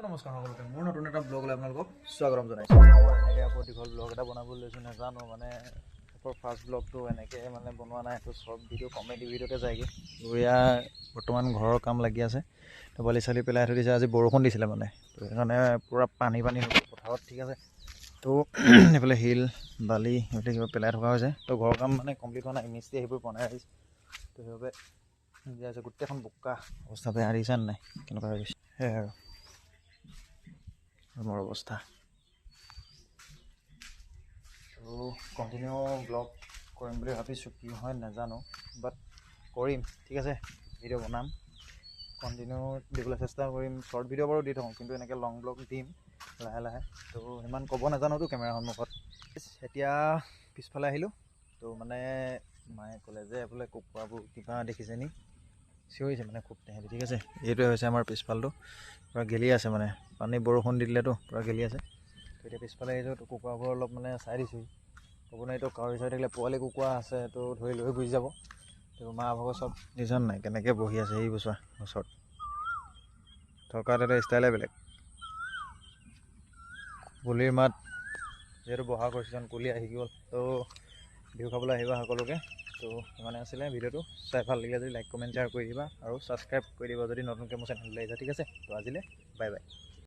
নমস্কাৰ সকলোকে মোৰ নতুন এটা ব্লগলৈ আপোনালোকক স্বাগতম জনাইছোঁ। মই এনেকৈ আকৌ দীঘল ব্লগ এটা বনাব লৈছোঁ, নাজানো মানে ফাৰ্ষ্ট ব্লগটো এনেকৈ মানে বনোৱা নাই, এইটো চব ভিডিঅ' কমেডি ভিডিঅ'তে যায়গৈ। দুয়া বৰ্তমান ঘৰৰ কাম লাগি আছে, তো বালি চালি পেলাই থৈ দিছে। আজি বৰষুণ দিছিলে মানে, তো সেইকাৰণে পূৰা পানী হৈ গ'ল পথাৰত, ঠিক আছে। তো এইফালে শিল বালি এইফালে কিবা পেলাই থকা হৈছে। তো ঘৰৰ কাম মানে কমপ্লিট হোৱা নাই, মিস্ত্ৰী আহিব বনাই আহিছে। তো সেইবাবে দিয়া আছে, গোটেইখন বোকা অৱস্থা বেয়া, দেখিছা নাই কেনেকুৱা হৈ গৈছে। সেয়াই আৰু মোৰ অৱস্থা। তো কণ্টিনিউ ব্লগ কৰিম বুলি ভাবিছোঁ, কি হয় নাজানো, বাট কৰিম, ঠিক আছে। ভিডিঅ' বনাম, কণ্টিনিউ দিবলৈ চেষ্টা কৰিম। শ্বৰ্ট ভিডিঅ' বাৰু দি থাকোঁ, কিন্তু এনেকৈ লং ব্লগ দিম লাহে লাহে। তো ইমান ক'ব নাজানোতো কেমেৰা সন্মুখত। এতিয়া পিছফালে আহিলোঁ, তো মানে মায়ে ক'লে যে বোলে কুকুৰাবোৰ কিবা দেখিছে নি, চিঞৰিছে মানে খুব তেহেঁতি, ঠিক আছে। এইটোৱে হৈছে আমাৰ পিছফালটো, পূৰা গেলি আছে মানে, পানী বৰষুণ দি দিলেতো পূৰা গেলি আছে। তো এতিয়া পিছফালে আহিছোঁ, তো কুকুৰাবোৰ অলপ মানে চাই দিছোঁ। ক'ব নাই, তো কাউৰী চাই থাকিলে পোৱালি কুকুৰা আছে, তো ধৰি লৈ গুচি যাব। তো মা ভাগৰ চব দেখিছা নাই কেনেকৈ বহি আছে এই বছৰ ওচৰত, থকা এটা ষ্টাইলে বেলেগ। কুলিৰ মাত যিহেতু বহাগ ছিজন, কুলি আহি গ'ল। তো বিহু খাবলৈ আহিবা সকলোকে। তো ইমানে আছিলে ভিডিঅ'টো, চাই ভাল লাগিলে যদি লাইক কমেণ্ট শ্বেয়াৰ কৰি দিবা, আৰু ছাবস্ক্ৰাইব কৰি দিবা যদি নতুনকৈ মোৰ চেনেললৈ আহিছা, ঠিক আছে। তো আজিলৈ বাই বাই।